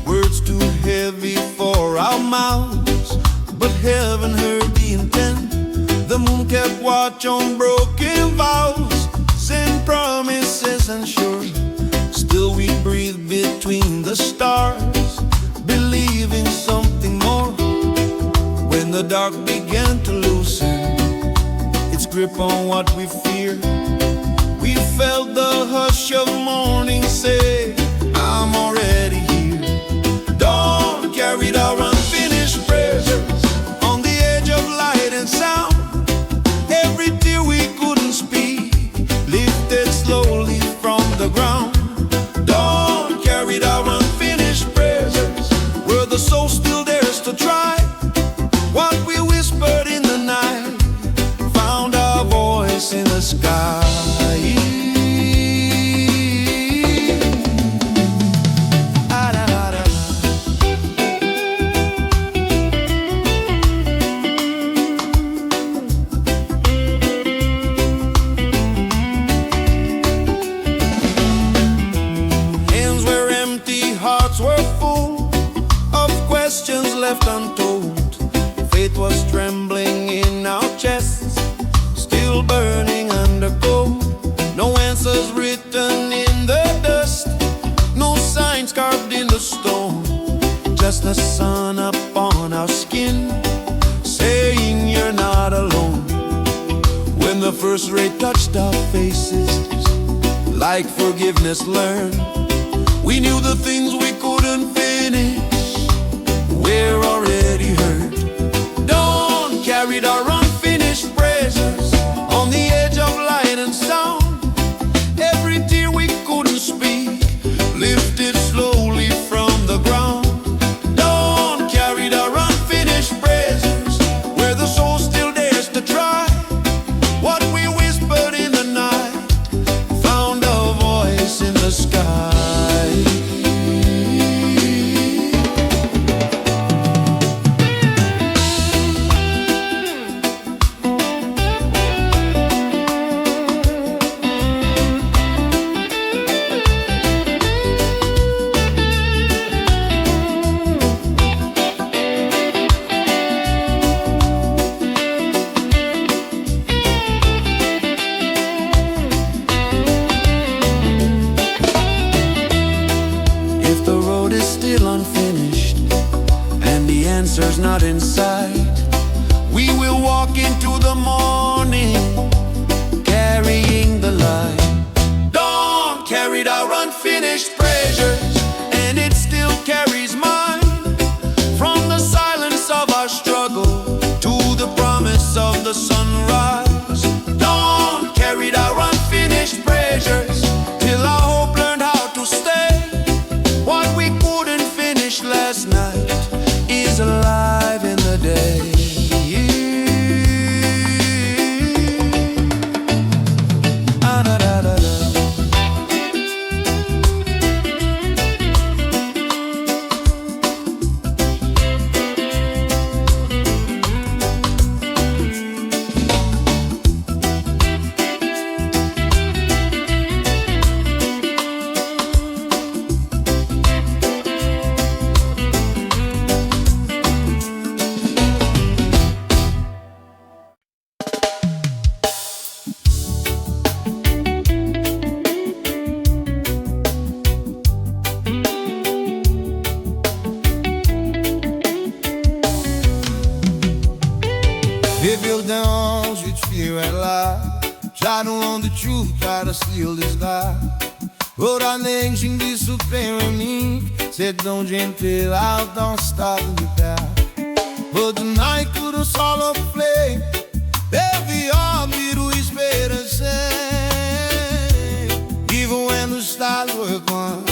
Words too heavy for our mouths, but heaven heard the intent. The moon kept watch on broken vows, sent promises unsure. Still we breathe between the stars, believing something more. When the dark began to loosen its grip on what we fear, we felt the hush of morning say, I'm already here. Dawn carried our unfinished prayers on the edge of light and sound. Every tear we couldn't speak lifted slowly from the ground. Dawn carried our unfinished prayers where the soul still dares to try. What we whispered in the night found our voice in the sky. Left untold, faith was trembling in our chests, still burning under cold. No answers written in the dust, no signs carved in the stone, just the sun upon our skin, saying you're not alone. When the first ray touched our faces, like forgiveness learned, we knew the things we couldn't finish, we're already hurt. Dawn carried our unfinished prayers on the edge of light and sound. Every tear we couldn't speak lifted slowly from the ground. Dawn carried our unfinished prayers where the soul still dares to try. What we whispered in the night found a voice in the sky. Unfinished and the answer's not in sight, we will walk into the morning carrying the light. Dawn carried our unfinished treasures and it still carries mine. From the silence of our struggle to the promise of the sunrise, dawn carried our unfinished treasures till our hope learned how to stay. What we couldn't finish last night is alive in the day. They build their homes with fear and lie, try to own the truth, try to steal this lie. Oragem de super amigo, sertão gentil, don't stop the path. But tonight tudo solo play, baby, all miro esperança. Even when the stars were gone,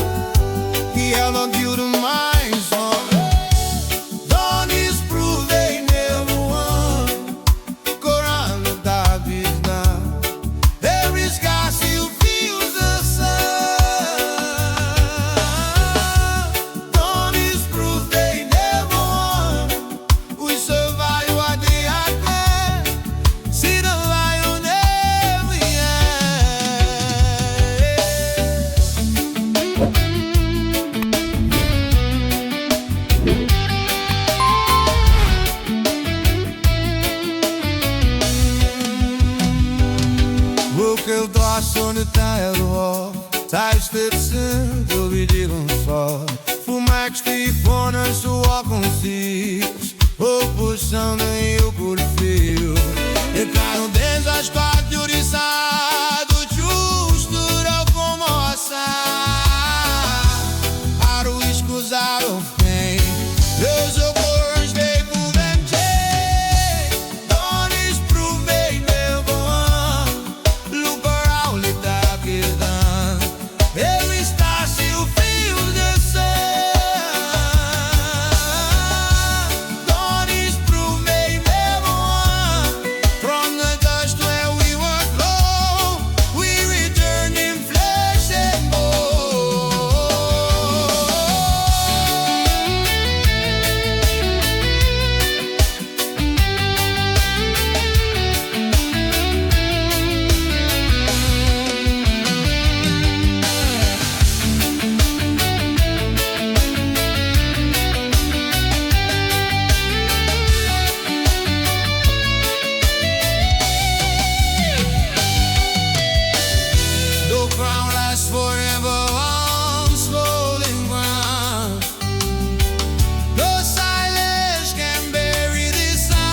Sidespitsen, eu vi de só. Fumar que estifona, suar com cis. Ou puxando em eu por fio. E caro dentro as quatro de oriçado. Justo era como assar. Aro escusado, bem. Eu sou cores, veio por vencer. Donis provei, meu bom. Look around, let that get done. Eu está se o fio de ser. Donis provei, meu bom. From the dust where we were flown, we returned in flesh and bone. The crown lasts forever on swollen ground. No silence can bury this sound.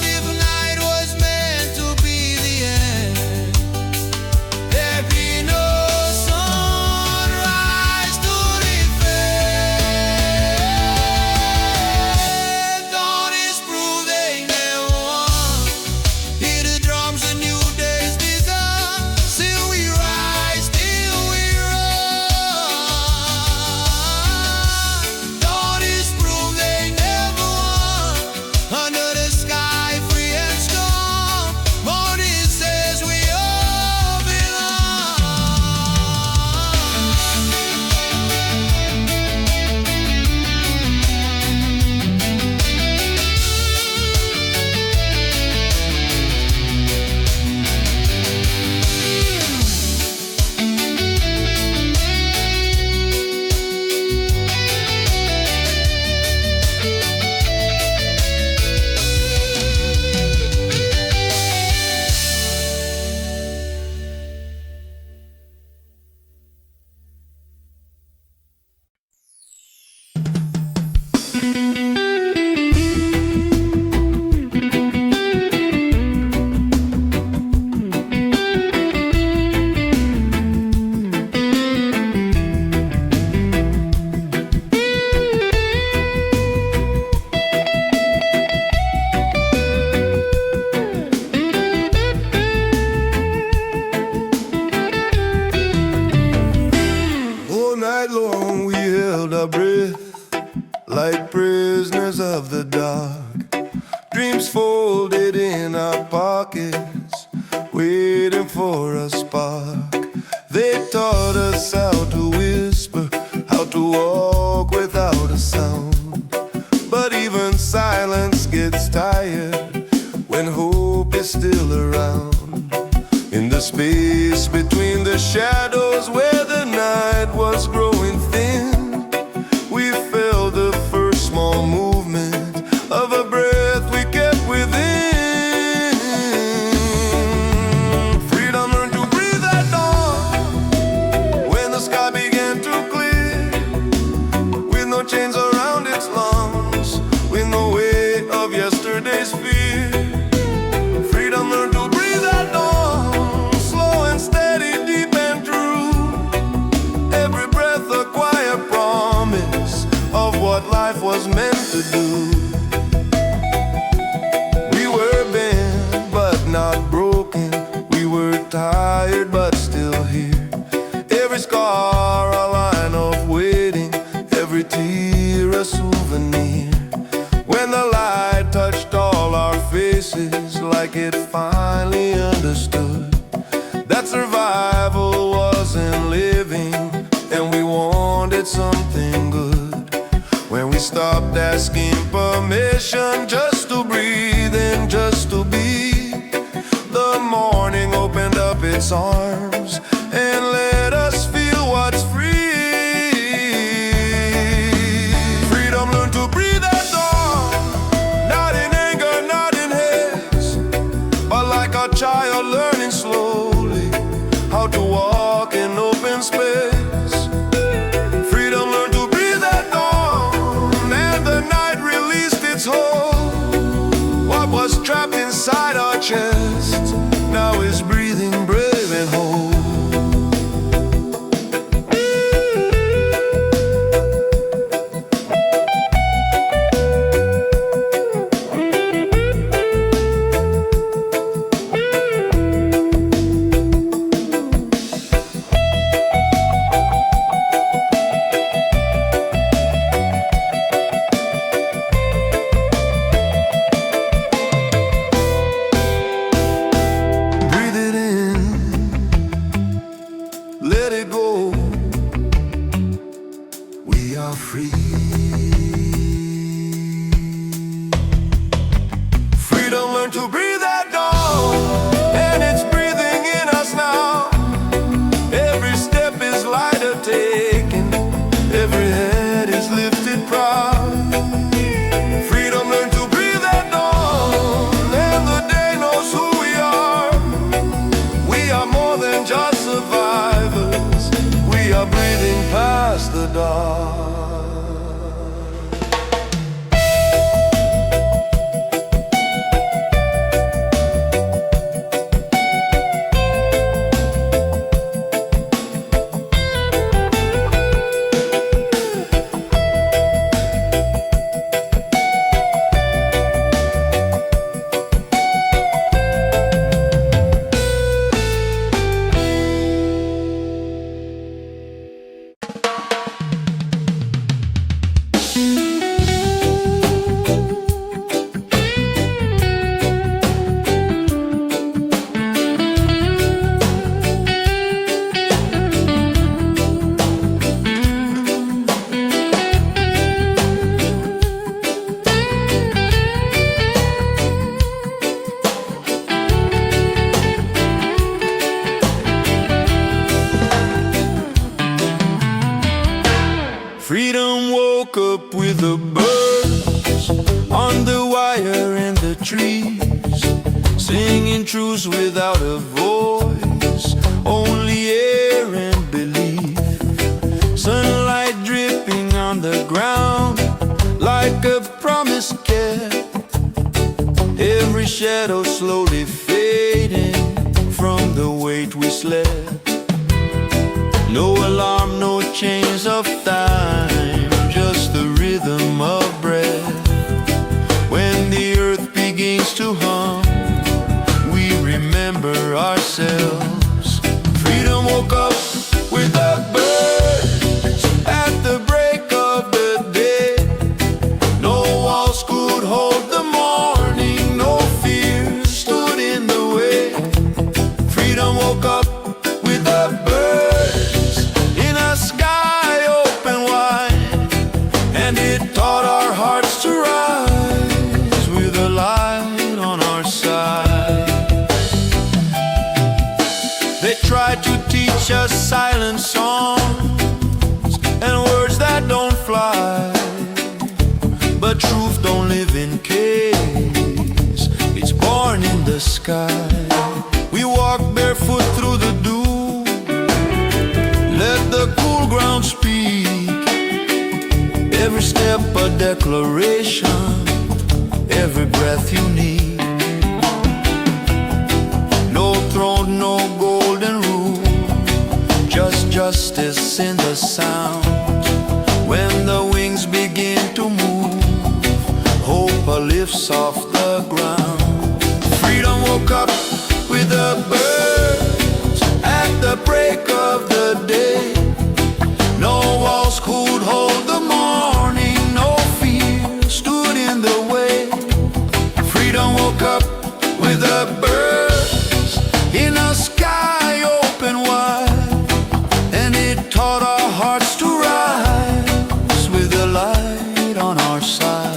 If night was meant to be the end, there'd be no sunrise to defend. Dawn is proving their one. Hear the drums, a new day's begun. Still we rise, still we run. Dawn is proof they never won. Under the sky, free and strong. Morning says we all belong. All night long we held our breath, like prisoners of the dark. Dreams folded in our pockets, waiting for a spark. They taught us how to whisper, how to walk without a sound. But even silence gets tired when hope is still around. In the space between the shadows where the night was growing thin, we felt the first small movement of a breath we kept within. Freedom learned to breathe at dawn, when the sky began to clear, with no chains around its lungs, with no weight of yesterday's fear. Freedom learned to breathe at dawn, slow and steady, deep and true. Every breath a quiet promise of what life was meant to do. We were bent but not broken. We were tired but still here. Every scar a line of waiting, every tear a souvenir. When the light touched all our faces, like it finally understood that survival wasn't living, and we wanted something good. When we stopped asking permission just to breathe and just to be, the morning opened up its arms and let us feel what's free. Freedom learned to breathe at dawn, not in anger, not in haste, but like a child learning slowly. walk in open space. Freedom learned to breathe at dawn, and the night released its hold. What was trapped inside our chests now is breathing brave and whole. Let it go. We are free. Freedom learned to breathe at dawn, and it's breathing in us now. Every step is lighter taken, every head is lifted proud. Freedom learned to breathe at dawn, and the day knows who we are. We are more than just survivors. We are breathing past the dark. Freedom woke up with the birds on the wire in the trees, singing truths without a voice, only air and belief. Sunlight dripping on the ground like a promised gift. Every shadow slowly fading from the weight we slept. No alarm, no chains of time, just the rhythm of breath. When the earth begins to hum, we remember ourselves. Freedom woke up with the birds at the break of the day. No walls could hold the morning, no fear stood in the way. Freedom woke up with the birds in a sky open wide, and it taught our hearts to rise with a light on our side. They tried to teach us silent songs and words that don't fly, but truth don't live in caves, it's born in the sky. We walk barefoot through the dew, let the cool ground speak. Every step a declaration, every breath unique. No throne, no golden rule, just justice in the sound. When the wings begin to move, hope lifts off the ground. Freedom woke up with the birds at the break of the day. No walls could hold the morning, no fear stood in the way. Freedom woke up with the birds in a sky open wide, and it taught our hearts to rise with the light on our side.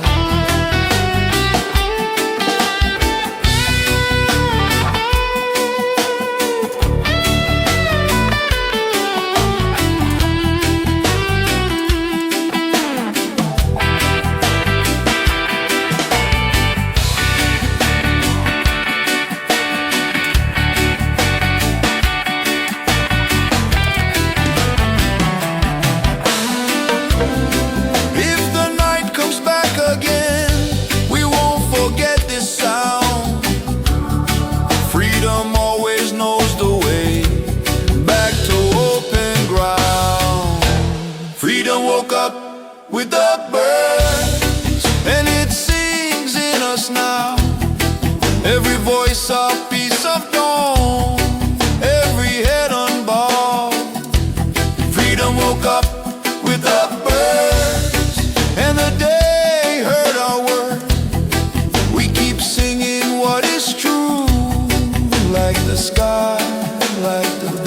with the birds, and it sings in us now. Every voice a piece of dawn, every head unbowed. Freedom woke up with the birds, and the day heard our word. We keep singing what is true, like the sky, like the birds.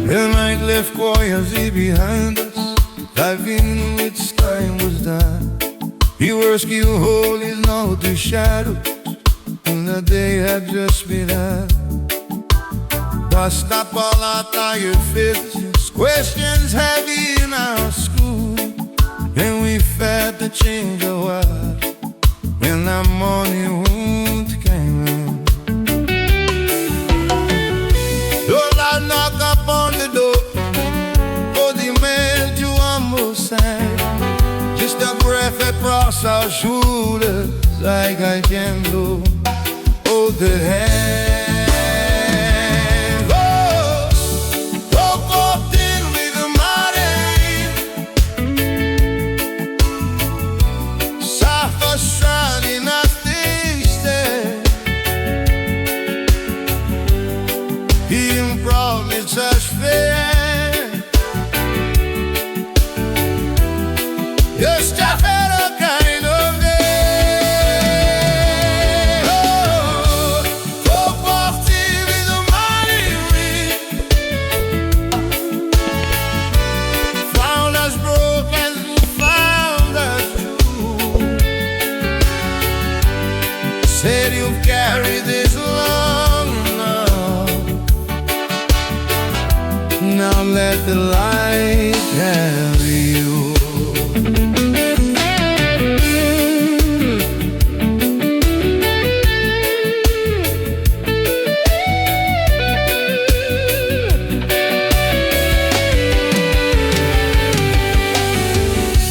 The night left quietly behind us, diving in which time was done. We were still holy, now the shadows, and the day had just begun. Dust up all our tired faces, questions heavy in our school, and we felt the change of what when the morning wound came in. Lord, knock up on the door for the man to almost sang. Just a breath across our shoulders, like I can do. Hold the hand. Oh, woke up in with the morning, soft shining as they said. He promised us fair. Just a better kind of day. Oh, for party with the mighty wind. Found us broken, found us true. Said you've carried this long enough. Now let the light carry you.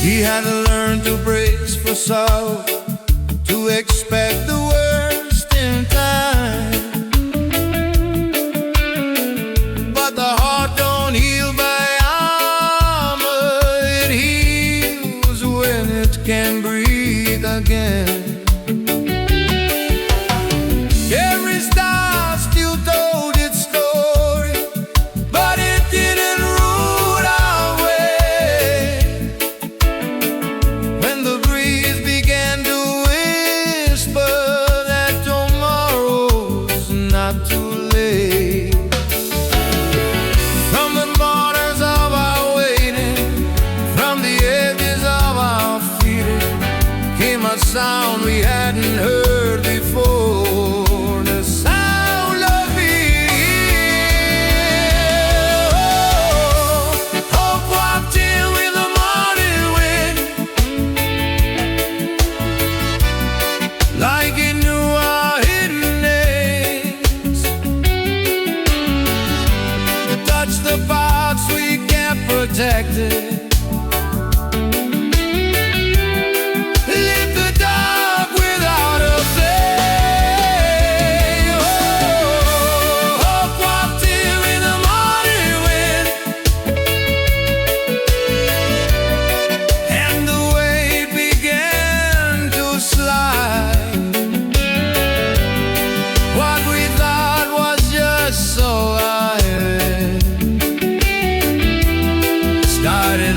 He had to learn to brace for sorrow, to expect the worst in time. But the heart don't heal by armor, it heals when it can breathe again. Every star still told its story, but it didn't rule our way. When the breeze began to whisper that tomorrow's not too late. From the borders of our waiting, from the edges of our feeling, came a sound we hadn't heard before. The sound of fear. Hope walked in with the morning wind, like it knew our hidden names. Touch the parts we kept protected. Lit the dark without a flame. Oh, hope walked in with the morning wind, and the weight began to slide. What we thought was just so light started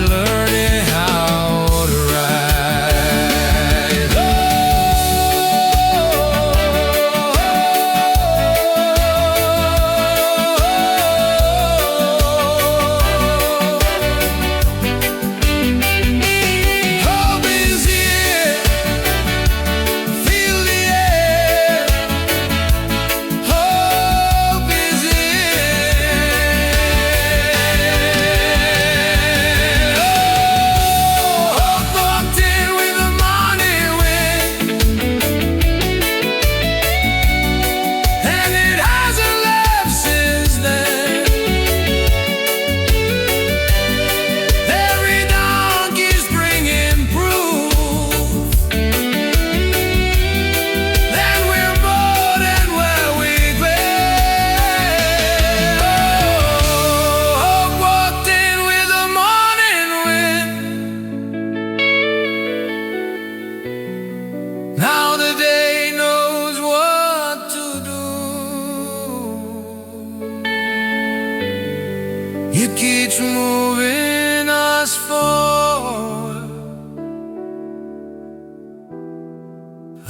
keeps moving us forward,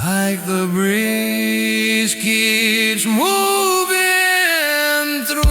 like the breeze keeps moving through.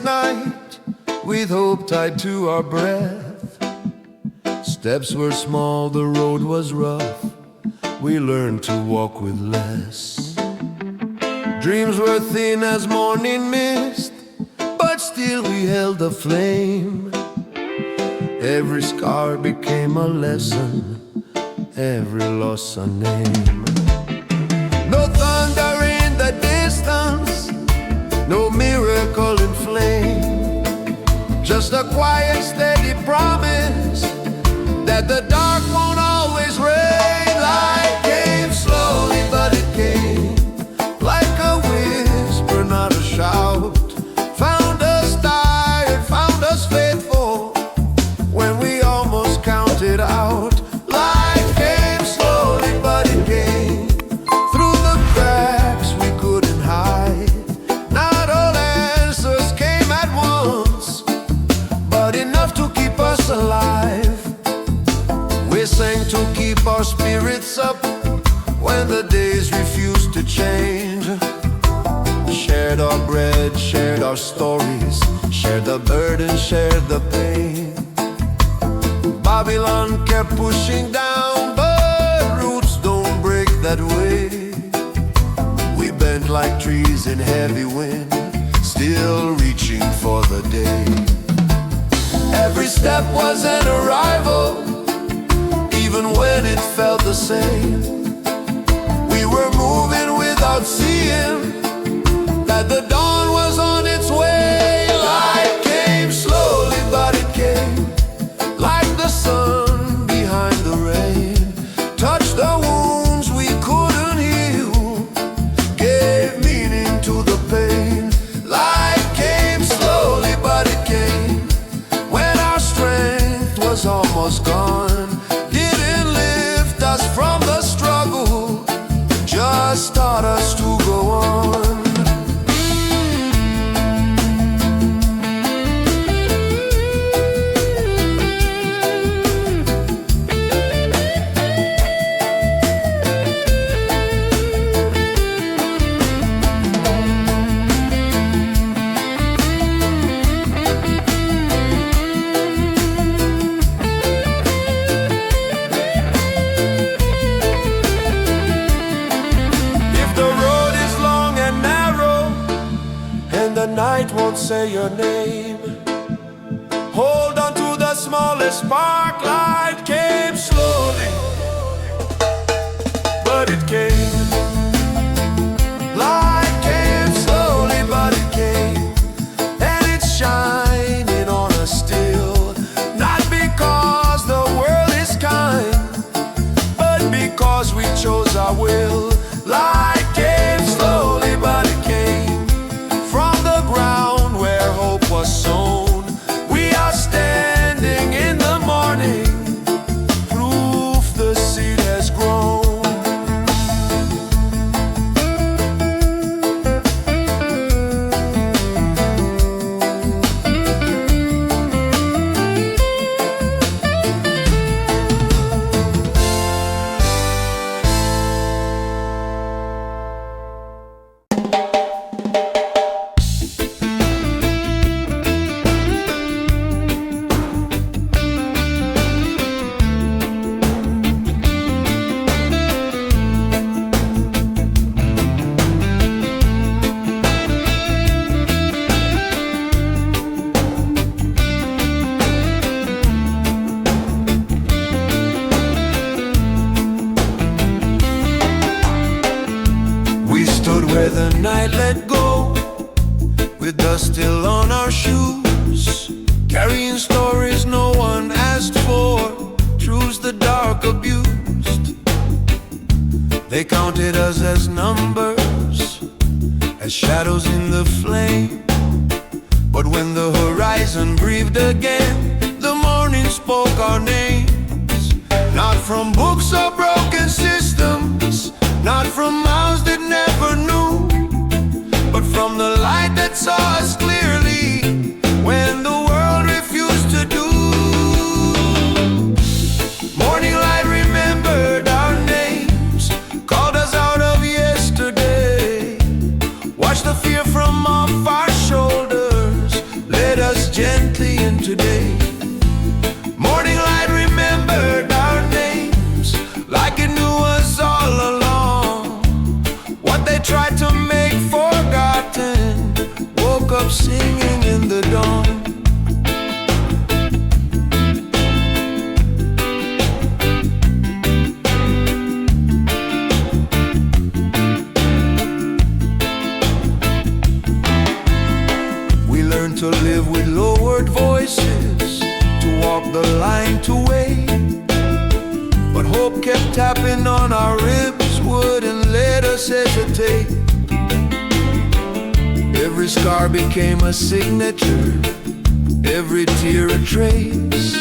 Night, with hope tied to our breath. Steps were small, the road was rough. We learned to walk with less. Dreams were thin as morning mist, but still we held the flame. Every scar became a lesson, every loss a name. No thunder in the distance, no miracle in flame, just a quiet, steady promise that the dark won't always reign. Light came slowly, but it came like a whisper, not a shout. Found us tired, found us faithful when we almost counted out. Light came slowly, but it came through the cracks we couldn't hide. Alive, we sang to keep our spirits up when the days refused to change. Shared our bread, shared our stories, shared the burden, shared the pain. Babylon kept pushing down, but roots don't break that way. We bent like trees in heavy wind, still reaching for the day. Every step was an arrival, even when it felt the same. We were moving without seeing that the dawn was on its way. Light came slowly, but it came like the sun behind the rain. Touched the wounds we couldn't heal, gave meaning to the pain. Light came slowly, but it came was almost gone. Didn't lift us from the struggle, just taught us to go on. Night won't say your name. Hold on to the smallest spark. Light came slowly, but it came. Light came slowly, but it came, and it's shining on us still. Not because the world is kind, but because we chose our will. Light came slowly, but it came from the ground where hope was sown. We are standing in the morning, proof the seed has grown. where the night let go, with dust still on our shoes, carrying stories no one asked for, truths the dark abused. They counted us as numbers, as shadows in the flame. But when the horizon breathed again, the morning spoke our names. Not from books or broken systems, not from mouths that never knew, but from the light that saw us clearly when the world refused to do. Morning light remembered our names, called us out of yesterday, washed the fear from off our shoulders, led us gently in today. Morning light remembered our names, like it knew us all along. What they tried to make forgotten, woke up singing in the dawn. We learned to live with lowered voices, to walk the line to wait. But hope kept tapping on our ribs, wouldn't let us hesitate. Every scar became a signature, every tear a trace,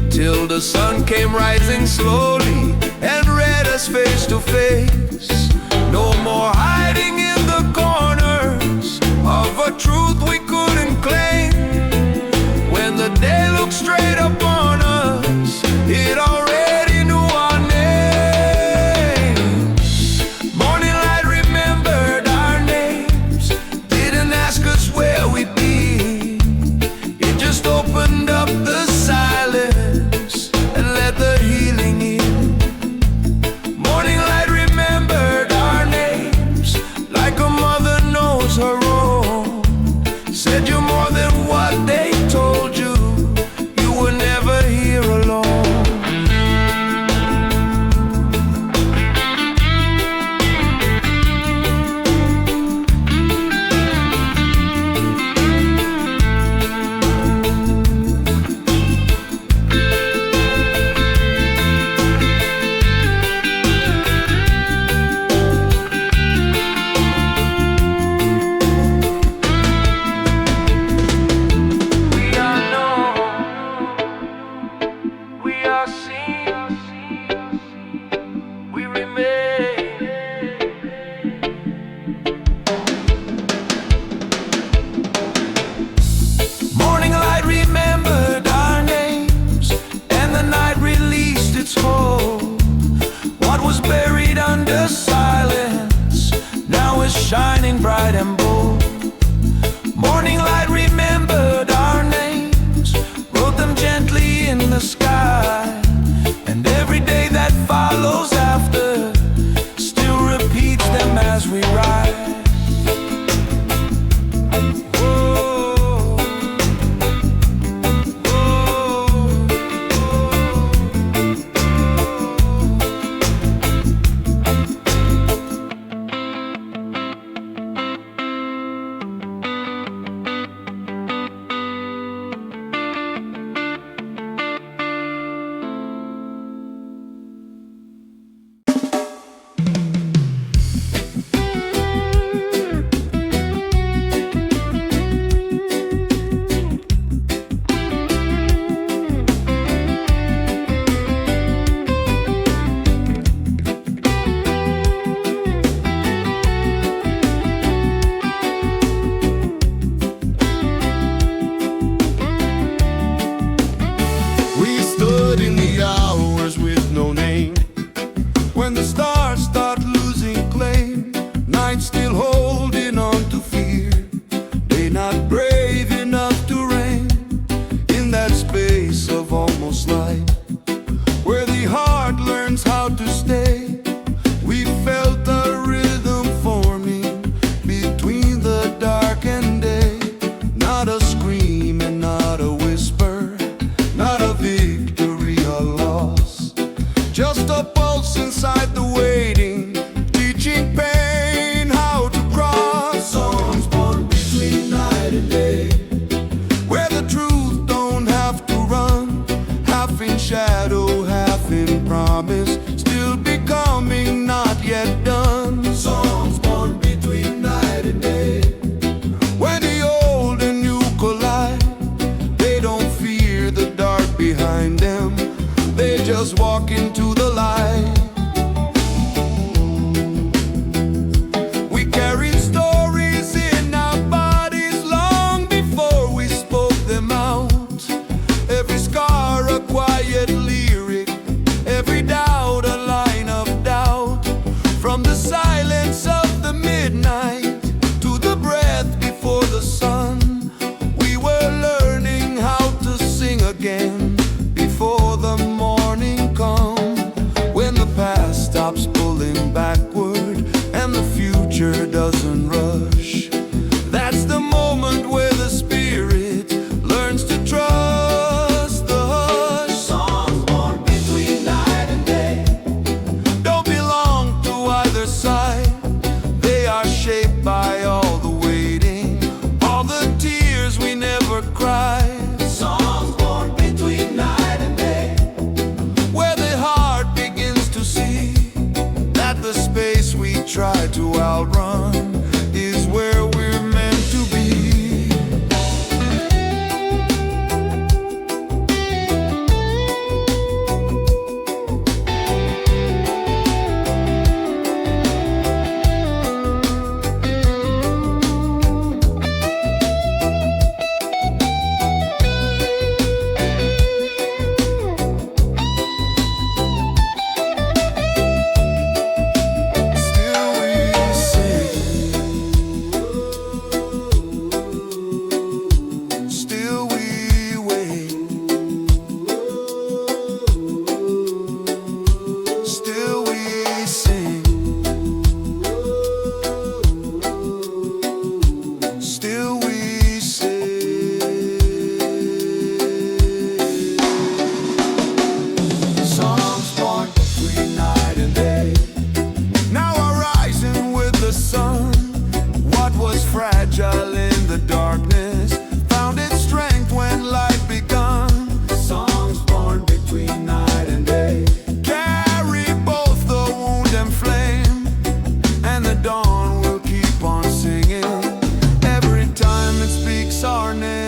till the sun came rising slowly and read us face to face. No more hiding in the corners of a truth we couldn't claim. When the day looked straight upon us, it already knew our name. Morning light remembered our names, didn't ask us where we'd be. It just opened up the silence and let the healing in. Morning light remembered our names, like a mother knows her own. Said you're more than what they told you, you were never here alone. We are known, we are seen, we remain. Morning light remembered our names, and the night released its hold. What was buried under silence now is shining bright and bold. Morning light remembered our names, wrote them gently in the sky, and every day that follows after still repeats them as we ride. Whoa, whoa. midnight, to the breath before the sun. We were learning how to sing again before the morning comes. When the past stops pulling backward and the future doesn't rush, that's the moment where the spirit learns to trust the hush. Songs born between night and day don't belong to either side. They are shaped by all the waiting, all the tears we never cried. Songs born between night and day, where the heart begins to see that the space we try to outrun is where we're meant to be. Fragile in the darkness found its strength when light begun. Songs born between night and day carry both the wound and flame, and the dawn will keep on singing every time it speaks our name.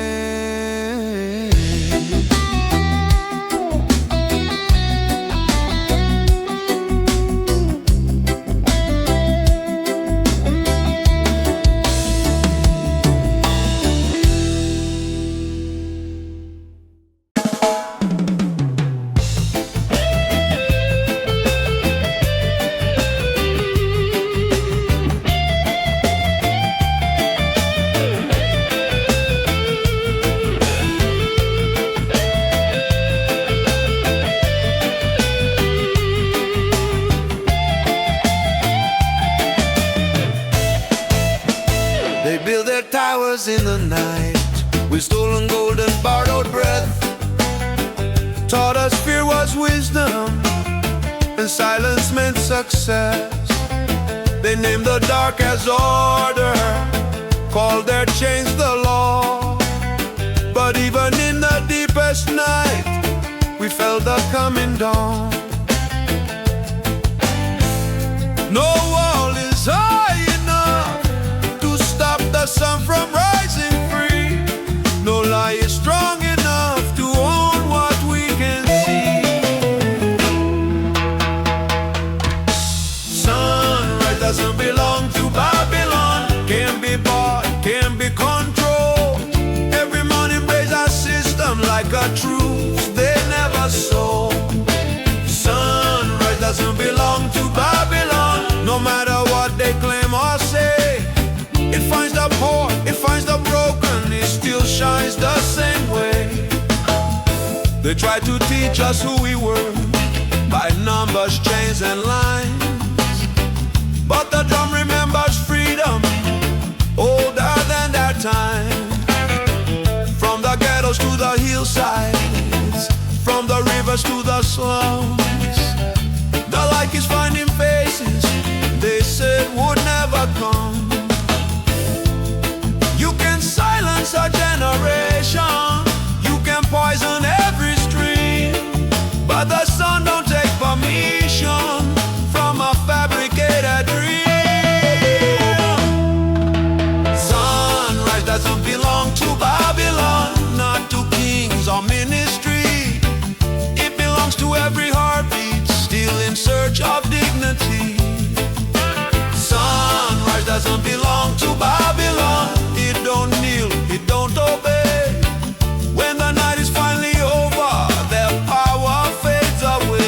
They build their towers in the night with stolen gold and borrowed breath. Taught us fear was wisdom and silence meant success. They named the dark as order, called their chains the law. But even in the deepest night, we felt the coming dawn. No wall is high enough to stop the sun from rising free. No lie is strong enough to own what we can see. Sunrise doesn't belong to Babylon, can't be bought, can't be controlled. Every morning praise our system like a truth they never sold. Sunrise doesn't belong to Babylon, no matter what they claim or say. It finds the poor, it finds the broken, it still shines the same way. They tried to teach us who we were by numbers, chains and lines, but the drum remembers freedom older than their time. From the ghettos to the hillsides, from the rivers to the slums, the light is finding faces they said would never come. You can silence a generation, you can poison every stream, but the sun don't take permission from a fabricated dream. Sunrise doesn't belong to Babylon, not to kings or ministry. It belongs to every heartbeat still in search of dignity. Sunrise doesn't belong to Babylon, it don't kneel, it don't obey. When the night is finally over, their power fades away.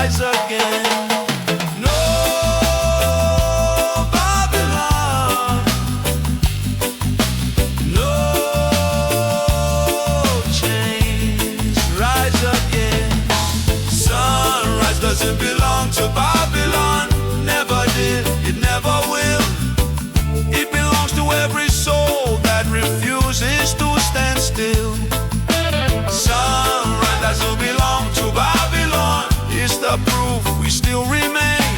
rise again. No Babylon, no chains, rise again. Sunrise doesn't belong to Babylon, never did, it never will. It belongs to every soul that refuses to stand still. Sunrise doesn't belong to Babylon, it's the proof we still remain.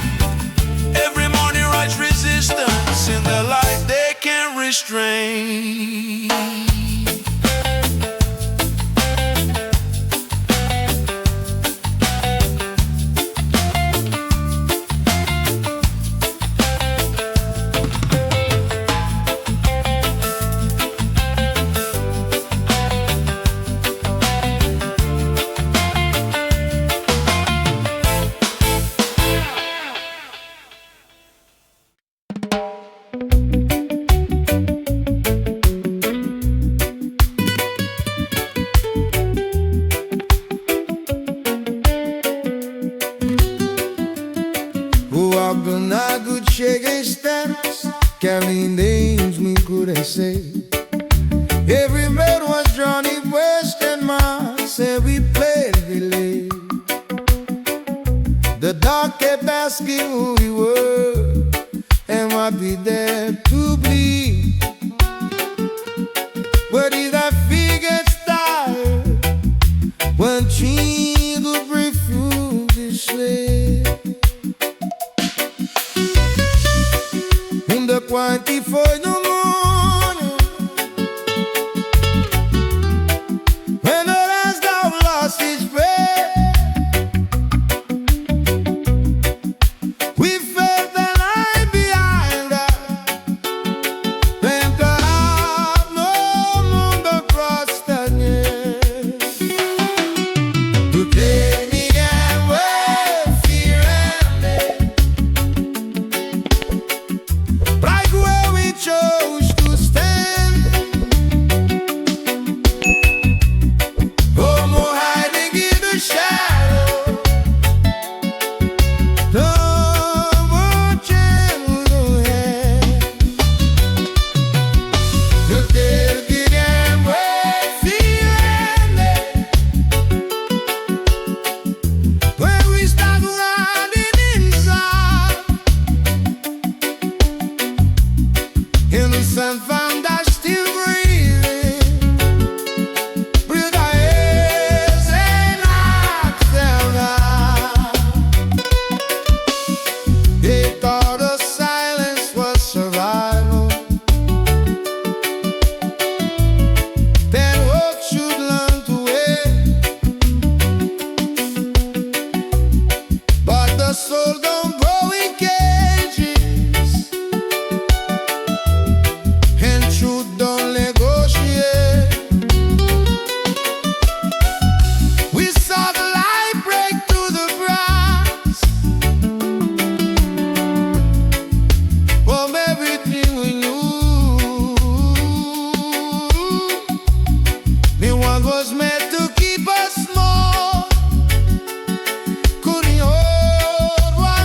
Every morning rise resistance in the light they can't restrain. Na good cheguei steps, carrying names me couldn't say. Every road was Johnny West and mine, said we played delay. The dark kept asking who we were, and what be there to bleed. But if that fear gets tired, when trees would refuse to slay. The quantity for the morning, when the last dog lost his breath, we felt the night behind us. Then to have no moon across the net to take me away, fear and death. Right where we chose to stand, no more hiding in the shadow, no more chance ahead. The tailgate and we're feeling it, when we start running inside. Innocent found us still breathing, with our heads and knocks down high. They thought us silence was survival, then hope should learn to wait. But the soul don't grow in cages, and truth don't negotiate. We saw the light break through the grass from everything we knew. The one was meant to keep us small, couldn't hold what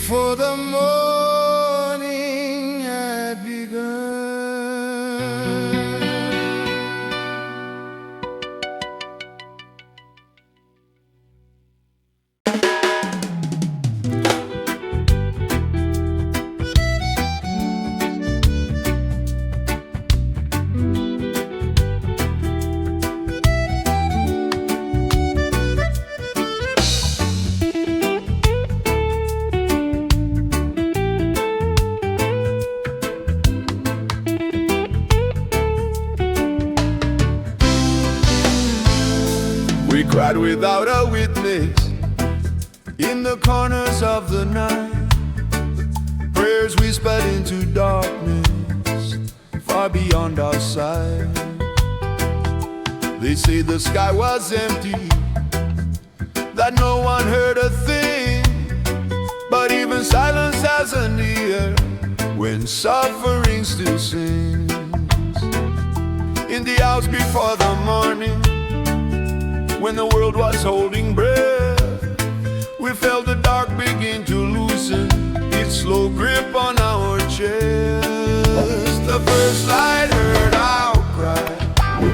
before the morning had begun. We cried without a witness in the corners of the night. Prayers whispered into darkness far beyond our sight. They say the sky was empty, that no one heard a thing. But even silence has an ear when suffering still sings. In the hours before the morning, when the world was holding breath, we felt the dark begin to loosen its slow grip on our chest. The first light heard our cry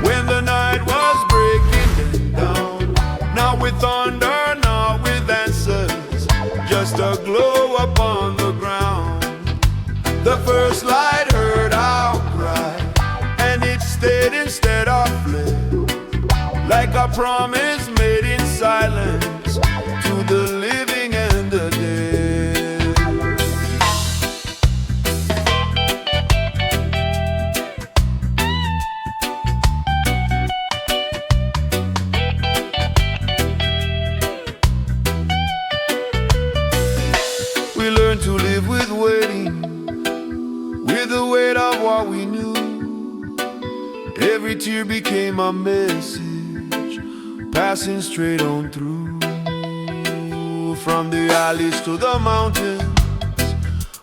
when the night was breaking down. Not with thunder, not with answers, just a glow upon the ground. The first light heard our cry, and it stayed instead of fled, like a promise made in silence to the living and the dead. We learned to live with waiting, with the weight of what we knew. Every tear became a message, passing straight on through. From the alleys to the mountains,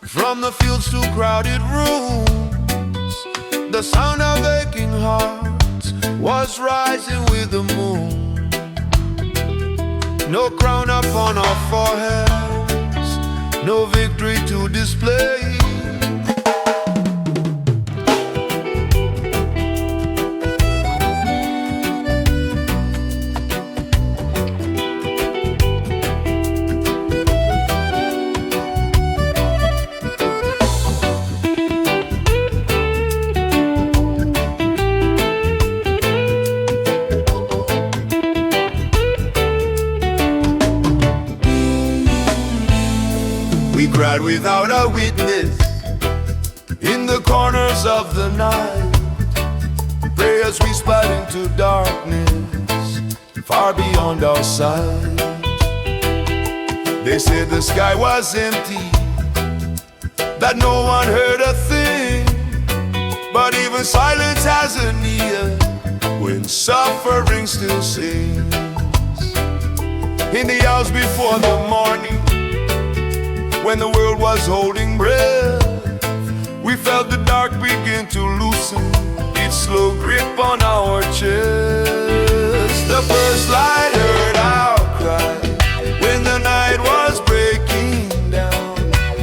from the fields to crowded rooms, the sound of aching hearts was rising with the moon. No crown upon our foreheads, no victory to display. We cried without a witness in the corners of the night. Prayers whispered into darkness far beyond our sight. They said the sky was empty, that no one heard a thing. But even silence has an ear when suffering still sings. In the hours before the morning, when the world was holding breath, we felt the dark begin to loosen its slow grip on our chest. The first light heard our cry when the night was breaking down.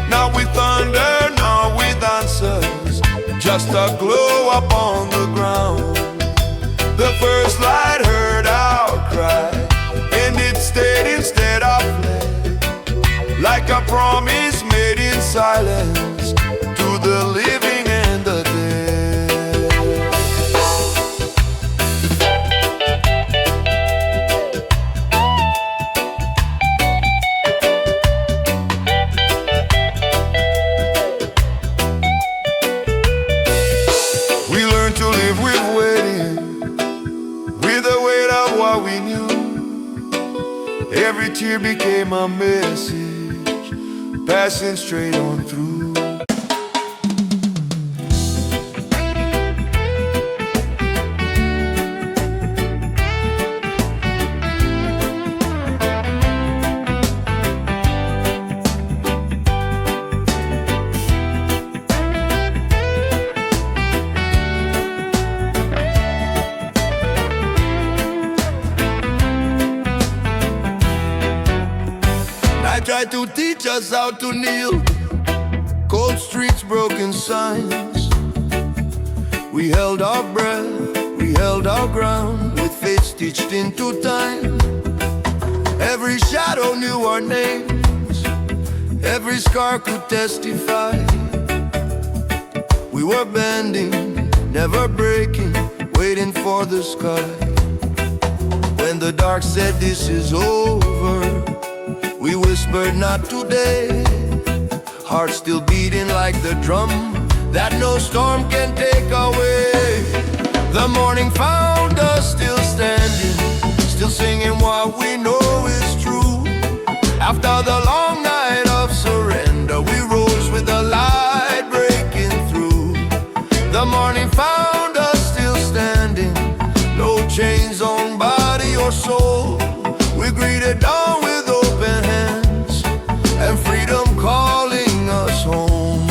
Not with thunder, not with answers, just a glow upon the ground. The first light heard our cry, and it stayed instead of fled, like a promise made in silence to the living and the dead. We learned to live with waiting, with the weight of what we knew. Every tear became a message, passing straight on through. Tried to teach us out to kneel. Cold streets, broken signs. We held our breath, we held our ground, with fate stitched into time. Every shadow knew our names, every scar could testify. We were bending, never breaking, waiting for the sky. When the dark said this is over, we whispered not today. Hearts still beating like the drum that no storm can take away. The morning found us still standing, still singing what we know is true. After the long night of surrender, we rose with the light breaking through. The morning found us still standing, no chains on body or soul. We greeted dawn with open hands and freedom calling us home.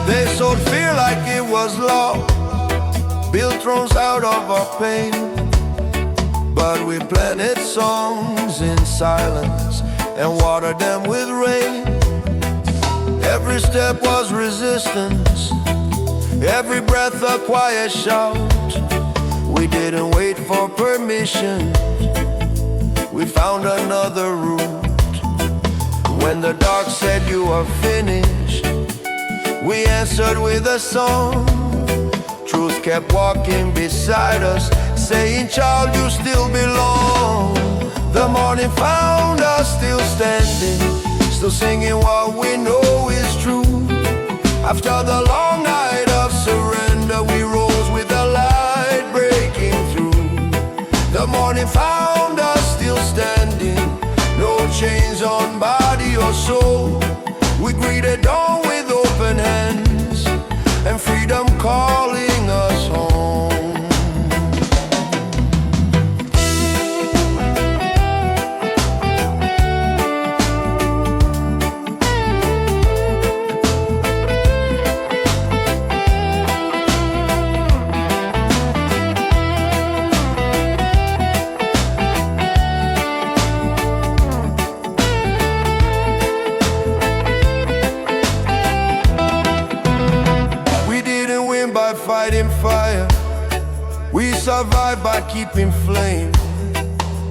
They sowed fear like it was law, built thrones out of our pain. But we planted songs in silence and watered them with rain. Every step was resistance, every breath a quiet shout. We didn't wait for permission, we found another route. When the dark said you are finished, we answered with a song. Truth kept walking beside us, saying, child, you still belong. The morning found us still standing, still singing what we know is true. After the long night of surrender, we rose with the light breaking through. The morning found us still standing, no chains on body or soul. We greeted dawn with open hands and freedom calling us home. Fighting fire, we survived by keeping flame.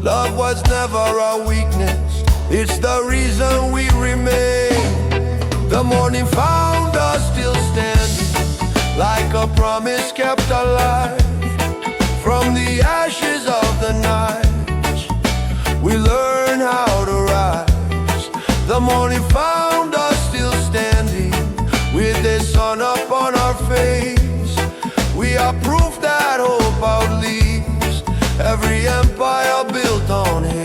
Love was never our weakness, it's the reason we remain. The morning found us still standing, like a promise kept alive. From the ashes of the night, we learn how to rise. The morning found us still standing, with the sun up on our face. We are proof that hope outlives every empire built on hate.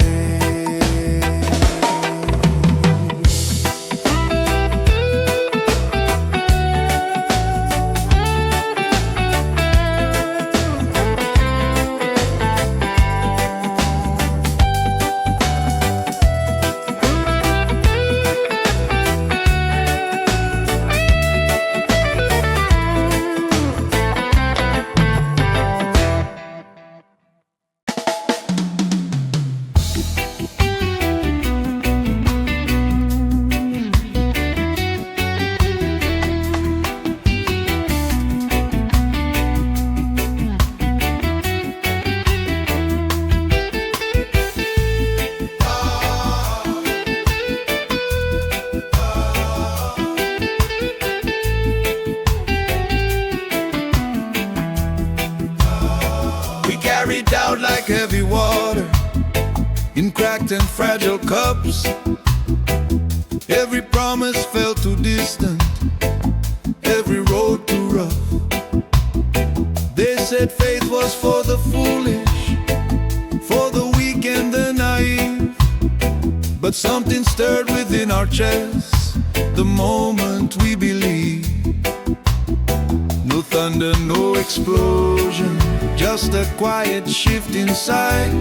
Carried out like heavy water in cracked and fragile cups. Every promise felt too distant, every road too rough. They said faith was for the foolish, for the weak and the naive. But something stirred within our chests the moment we believed. No thunder, no explosion, just a quiet shift inside,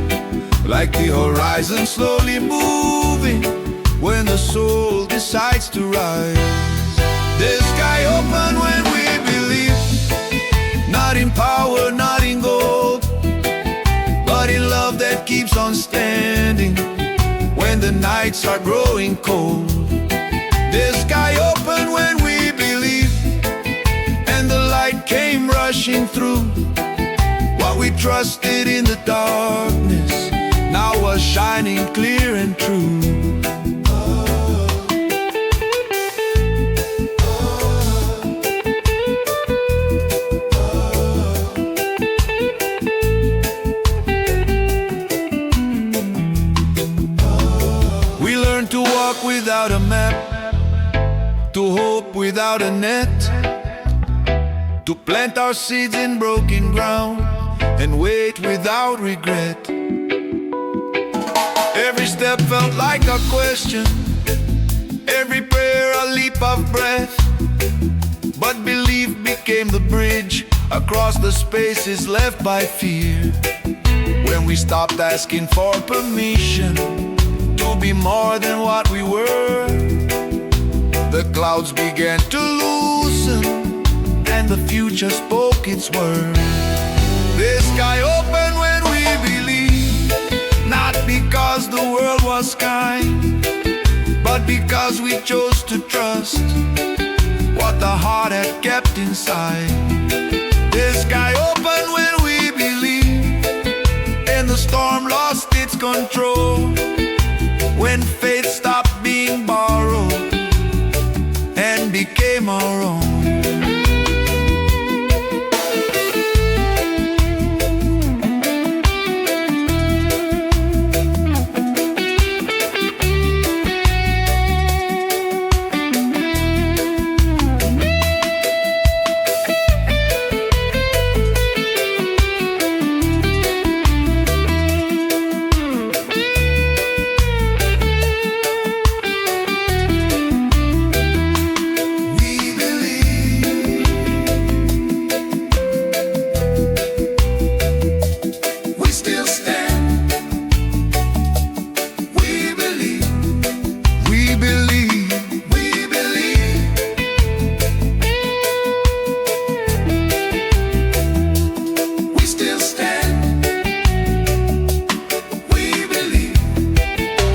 like the horizon slowly moving when the soul decides to rise. The sky open when we believe, not in power, not in gold, but in love that keeps on standing when the nights are growing cold. The sky open when we believe, and the light came rushing through. What we trusted in the darkness now was shining clear and true. We learned to walk without a map, to hope without a net, to plant our seeds in broken ground and wait without regret. Every step felt like a question, every prayer a leap of breath, but belief became the bridge across the spaces left by fear. When we stopped asking for permission to be more than what we were, the clouds began to loosen and the future spoke its word. The sky opened when we believed, not because the world was kind, but because we chose to trust what the heart had kept inside. The sky opened when we believed, and the storm lost its control, when faith stopped being borrowed and became our own.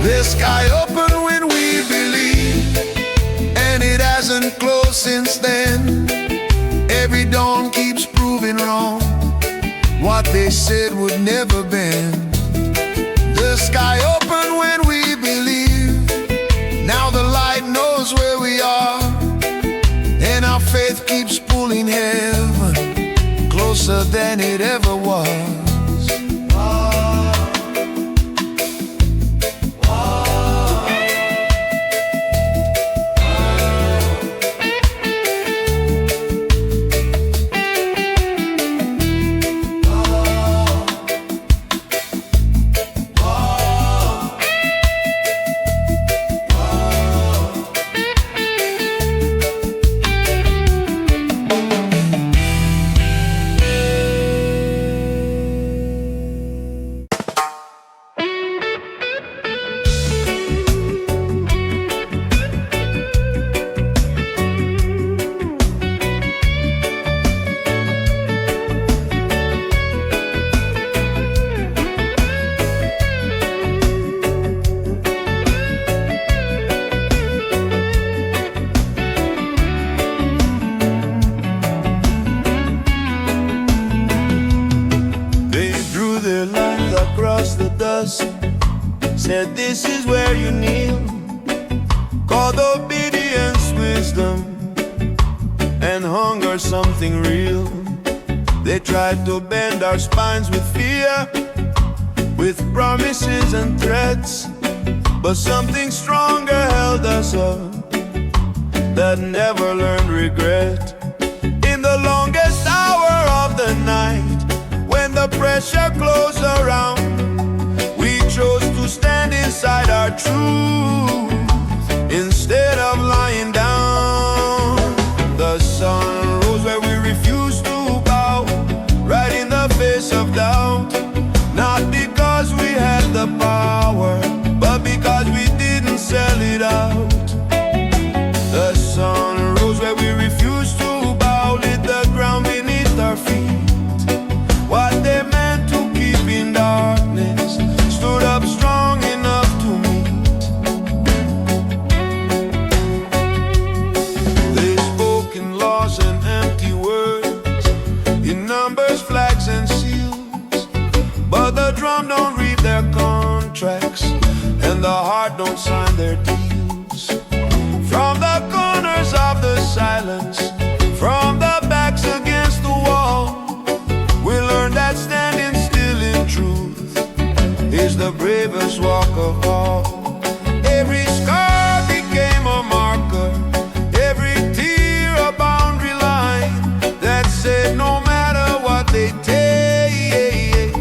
The sky opened when we believed, and it hasn't closed since then. Every dawn keeps proving wrong what they said would never bend. The sky opened when we believed, now the light knows where we are, and our faith keeps pulling heaven closer than it ever was. Said this is where you kneel, called obedience wisdom, and hunger something real. They tried to bend our spines with fear, with promises and threats, but something stronger held us up, that never learned regret. In the longest hour of the night, when the pressure closed around, we chose to stand inside our truth instead of lying down. The sun rose where we refused to bow, right in the face of doubt, not because we had the power, but because we didn't sell it out. The sun rose where contracts, and the heart don't sign their deals. From the corners of the silence, from the backs against the wall, we learn that standing still in truth is the bravest walk of all. Every scar became a marker, every tear a boundary line that said no matter what they take,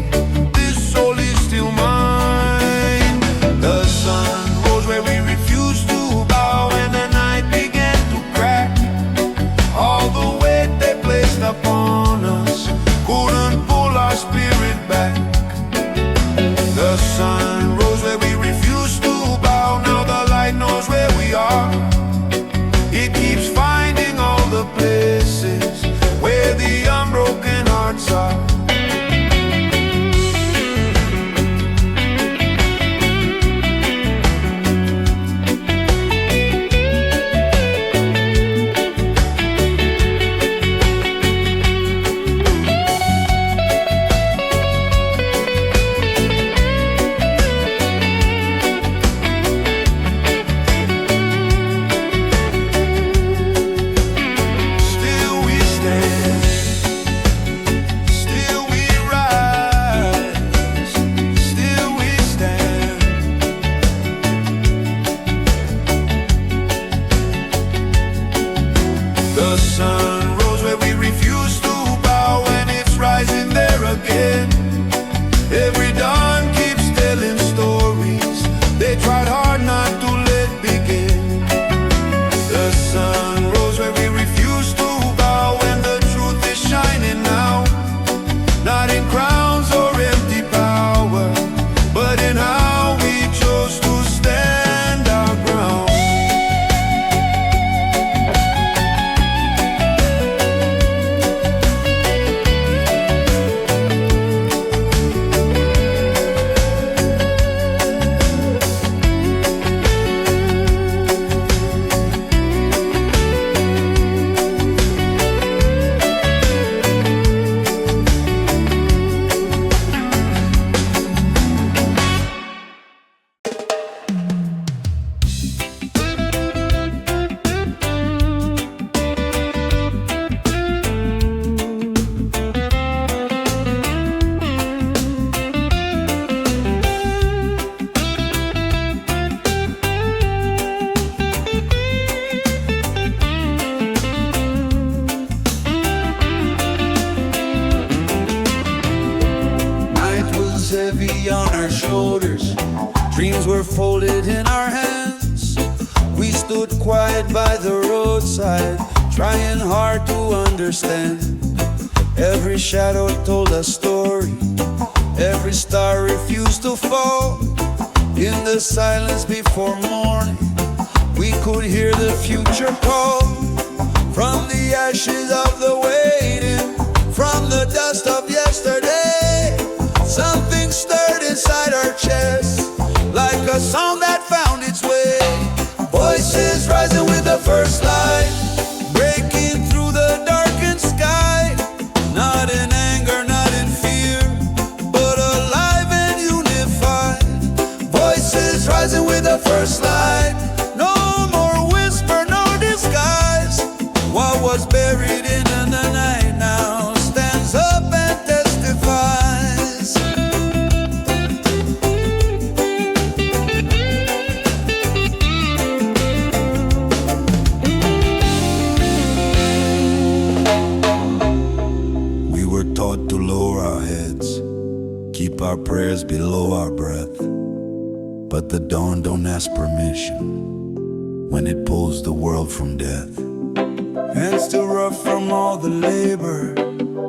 this soul is still mine. The sun rose where we refused to bow, and the night began to crack. All the weight they placed upon us couldn't pull our spirit back. The sun rose where we refused to bow. Now the light knows where we are. It keeps finding all the places where the unbroken hearts are. The sun rose where we refuse to bow, and it's rising there again. Every dawn keeps telling stories they tried hard not to let begin. The sun rose where we refuse to bow, and the truth is shining now, not in crowns or empty power, but in how we chose to stand our ground. Heavy on our shoulders, dreams were folded in our hands. We stood quiet by the roadside, trying hard to understand. Every shadow told a story, every star refused to fall. In the silence before morning, we could hear the future call. From the ashes of the waiting, from the dust of yesterday, something stirred inside our chests, like a song that found its way. Voices rising with the first light, breaking through the darkened sky. Not in anger, not in fear, but alive and unified. Voices rising with the first light. No more whisper, no disguise. What was buried in the night now stands up and testifies. We were taught to lower our heads, keep our prayers below our breath. But the dawn don't ask permission when it pulls the world from death. Hands still rough from all the labor,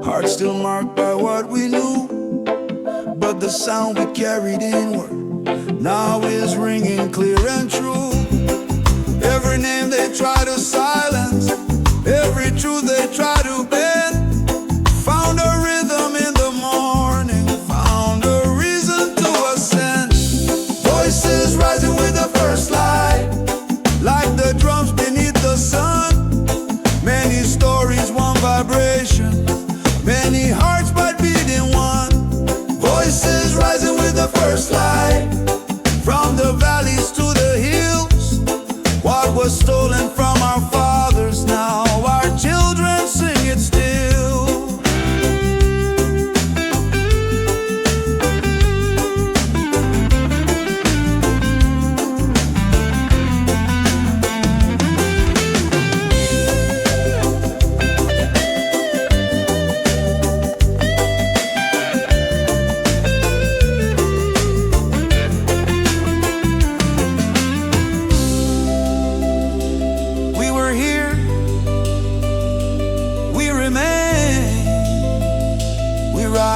hearts still marked by what we knew. But the sound we carried inward now is ringing clear and true. Every name they try to silence, every truth they try to bend, found a rhythm in the morning, found a reason to ascend. Voices rising with the first light, like the drums beneath the sun. Many stories, one vibration, many hearts but beating one. Voices rising with the first light,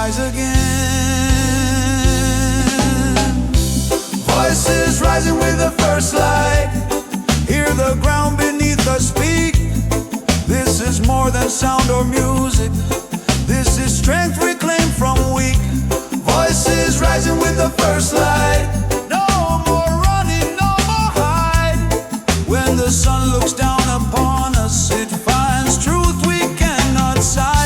rise again. Voices rising with the first light. Hear the ground beneath us speak. This is more than sound or music. This is strength reclaimed from weak. Voices rising with the first light. No more running, no more hide. When the sun looks down upon us, it finds truth we cannot silence.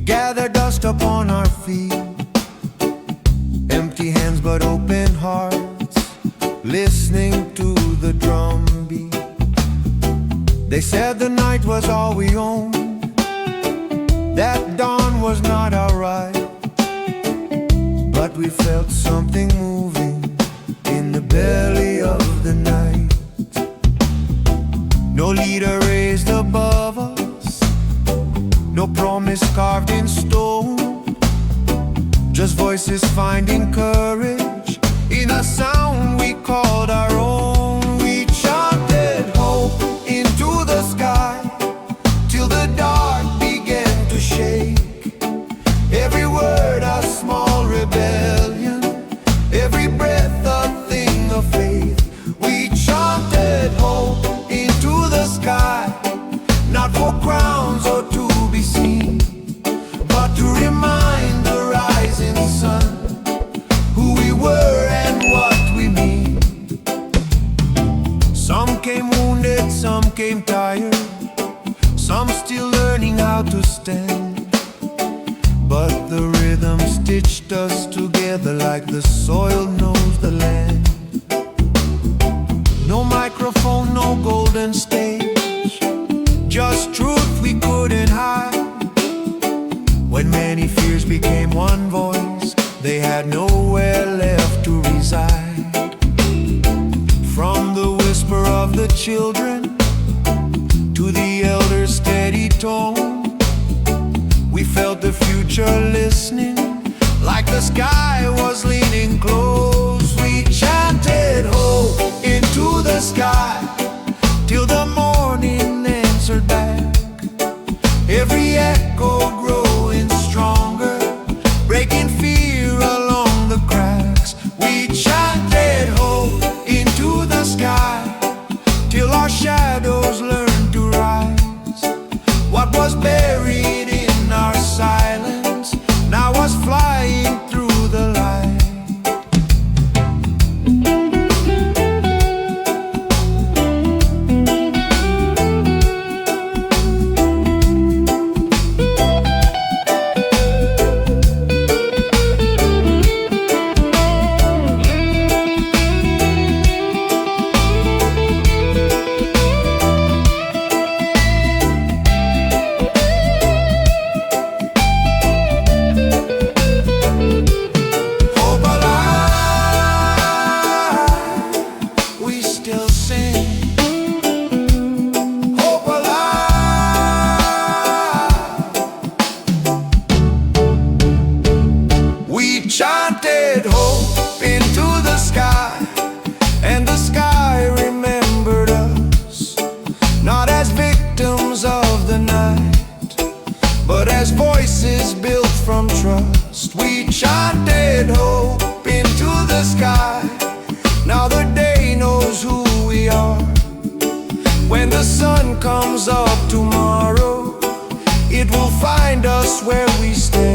Gather dust upon our feet, empty hands but open hearts, listening to the drum beat. They said the night was all we owned, that dawn was not our right, but we felt something moving in the belly of the night. No leader raised above us, no promise carved in stone, just voices finding courage in a sound we called our own. We chanted hope into the sky till the dark began to shake. Every word a small rebellion, every breath a thing of faith. We chanted hope into the sky, not for crowns or to be seen, but to remind the rising sun who we were and what we mean. Some came wounded, some came tired, some still learning how to stand, but the rhythm stitched us together like the soil knows the land. No microphone, no golden stage, just truth we couldn't hide. When many fears became one voice, they had nowhere left to reside. From the whisper of the children to the elders' steady tone, we felt the future listening, like the sky was leaning close. We chanted hope into the sky till the morning answered back. Every echo growing stronger, breaking fear along the cracks. We chanted hope into the sky till our shadows learned to rise. What was buried in our silence now was flying through the light. Chanted hope into the sky, and the sky remembered us, not as victims of the night, but as voices built from trust. We chanted hope into the sky, now the day knows who we are. When the sun comes up tomorrow, it will find us where we stand.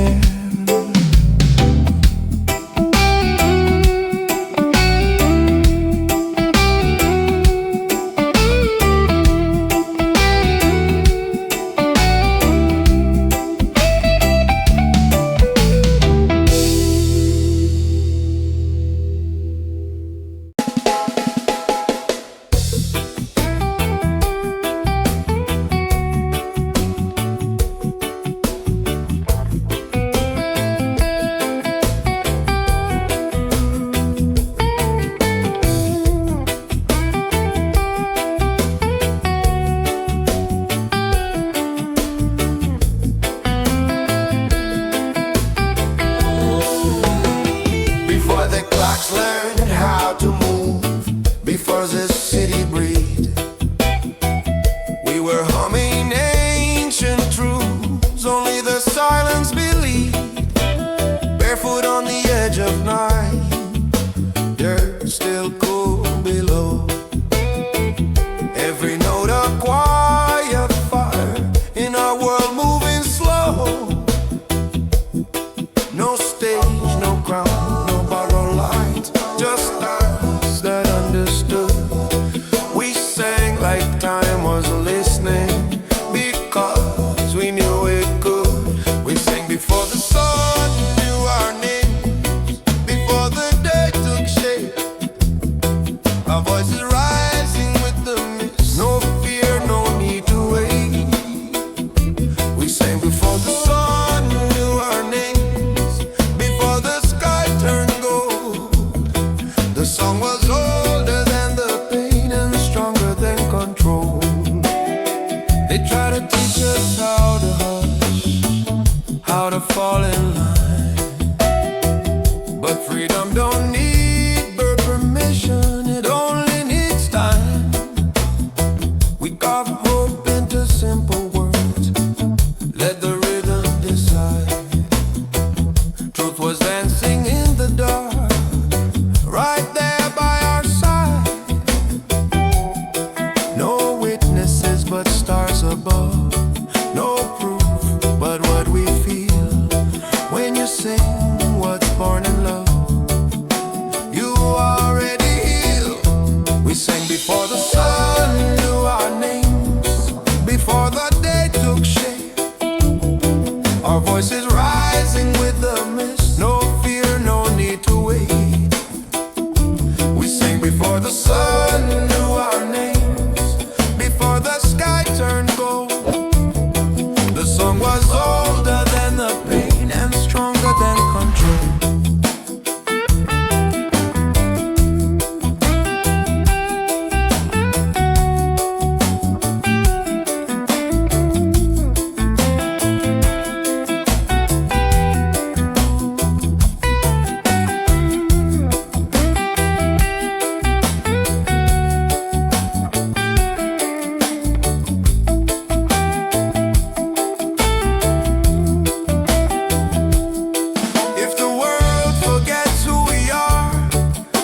just how to hush, how to fall in line. But freedom don't need birth permission, it only needs time. We carve hope into simple words, let the rhythm decide. Truth was dancing in the dark, right there by our side. No witnesses but stars above, no proof but what we feel. When you sing what's born in love, you already heal. We sang before the sun knew our names, before the day took shape. Our voices rising with the mist, no fear, no need to wait. We sang before the sun knew our names, before the sky turned gold. The song was older than the pain and stronger than control. If the world forgets who we are,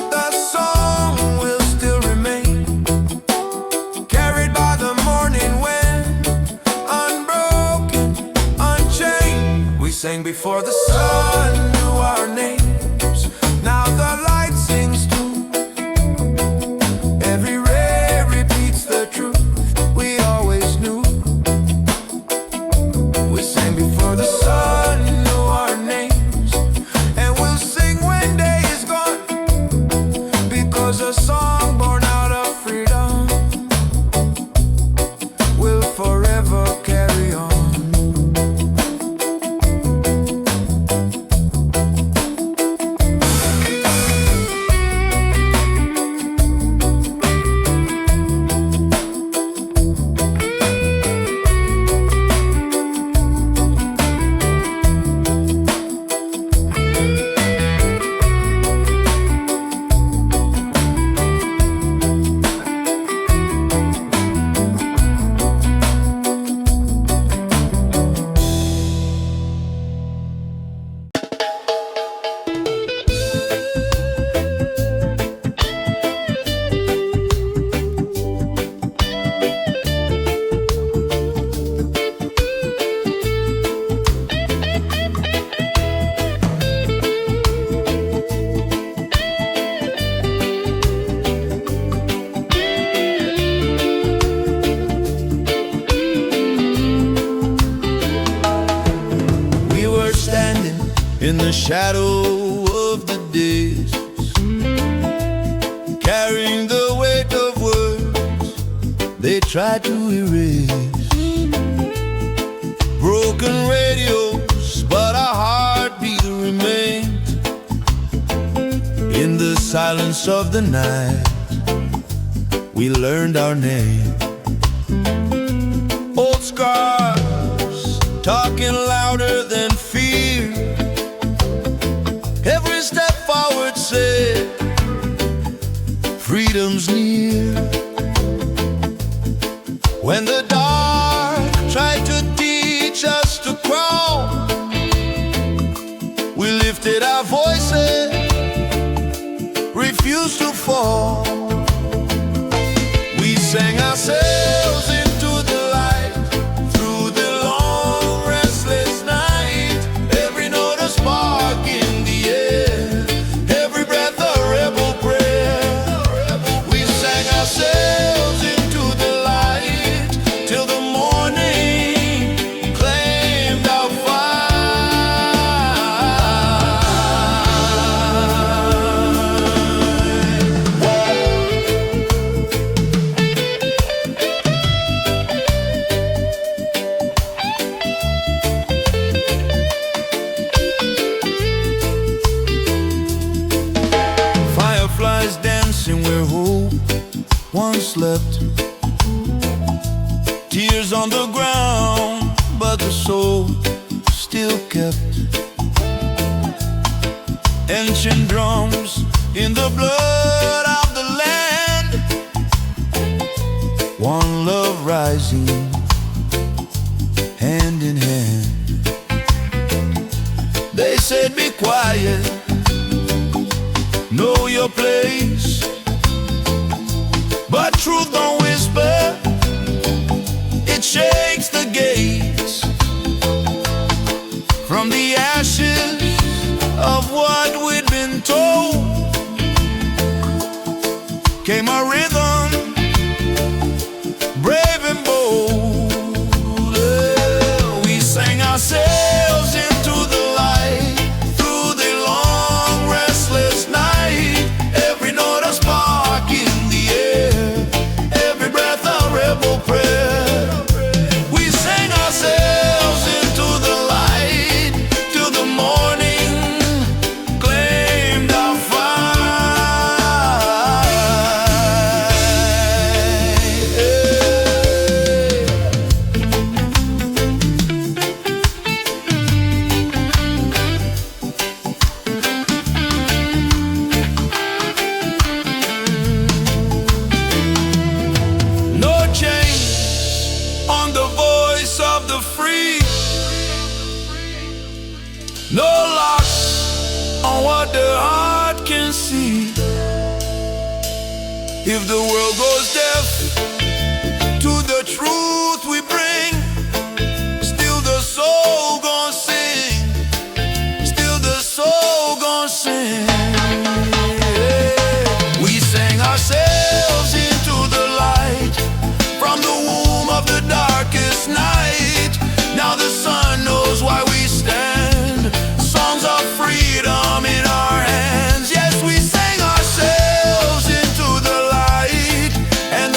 the song will still remain, carried by the morning wind, unbroken, unchained. We sang before the sun knew our names, now the light sings too. Every ray repeats the truth we always knew. We sang before the sun knew our names, and we'll sing when day is gone, because a song born out of freedom will forever carry on. We were standing in the shadow of the days, carrying the weight of words they tried to erase. Broken radios, but our heartbeat remained. In the silence of the night, we learned our name. Old scars talking louder than fear. Every step forward said, freedom's near. When the dark tried to teach us to crawl, we lifted our voices, refused to fall. We sang ourselves into the light, through the long restless night. Every note a spark in the air, every breath a rebel prayer. We sang ourselves into the light, till the morning claimed our fight. in the blood of the land. One love rising, hand in hand. They said be quiet, know your place, but truth don't whisper, it shakes the gates. From the ashes of what we'd been told came a rhythm, brave and bold. We sang ourselves into the light, through the long restless night. Every note a spark in the air, every breath a rebel prayer. We sang ourselves into the light, till the morning claimed our no locks on what the heart can see. If the world goes deaf to the truth we bring, still the soul gon' sing, still the soul gon' sing. We sang ourselves into the light, from the womb of the darkest night. Now the sun knows why we stand, songs of freedom in our hands. Yes, we sang ourselves into the light, and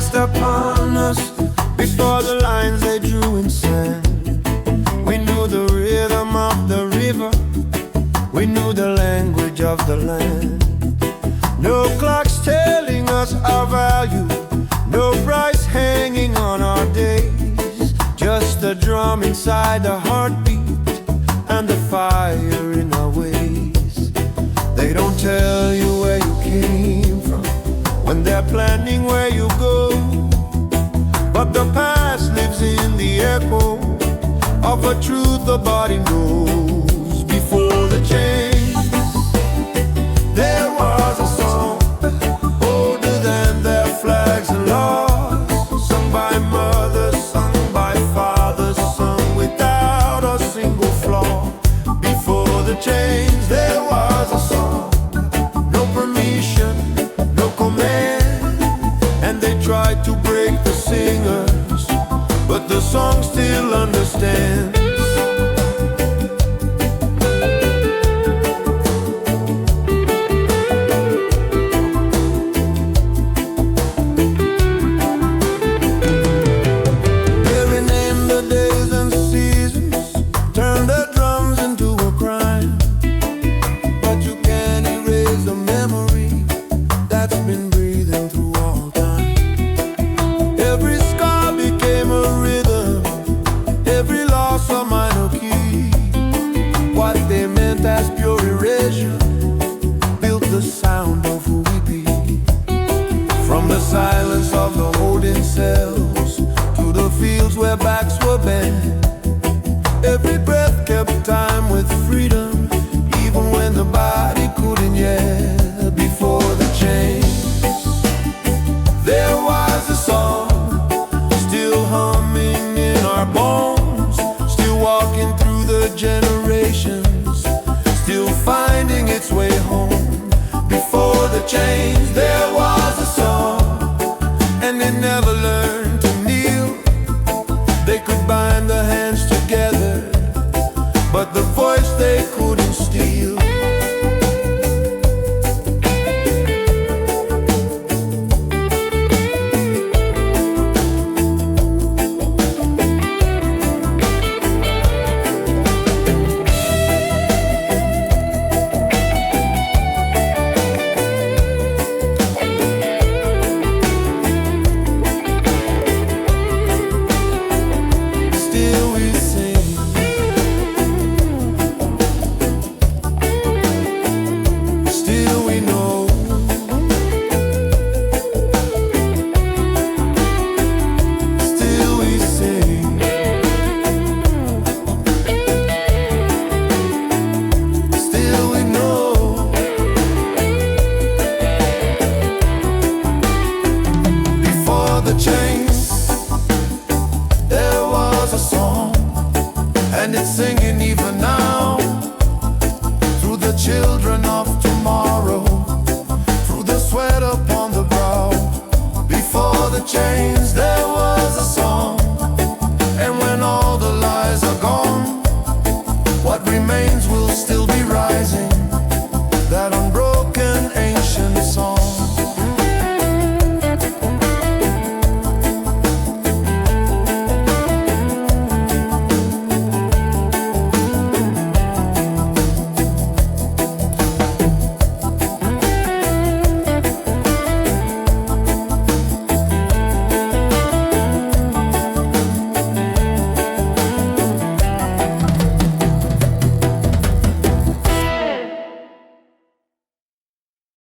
pressed upon us before the lines they drew in sand. We knew the rhythm of the river, we knew the language of the land. No clocks telling us our value, no price hanging on our days. Just the drum inside the heartbeat and the fire in our ways. They don't tell you where you came from when they're planning where you go, but the past lives in the echo of a truth the body knows. Before the change, there was a song older than their flags and laws, sung by mothers, sung by fathers, sung without a single flaw. Before the change, there was a song, no permission, no command, and they tried to break the singers, but the song still understands. As pure erasure built the sound of who we be. From the silence of the holding cells to the fields where backs were bent, every breath kept time with freedom, even when the body couldn't yet. Before the change, there was a song still humming in our bones, still walking through the generations, still finding its way home. Before the change, there was a song, and they never learned to kneel. They could bind the hands together, but the voice they couldn't steal. Singing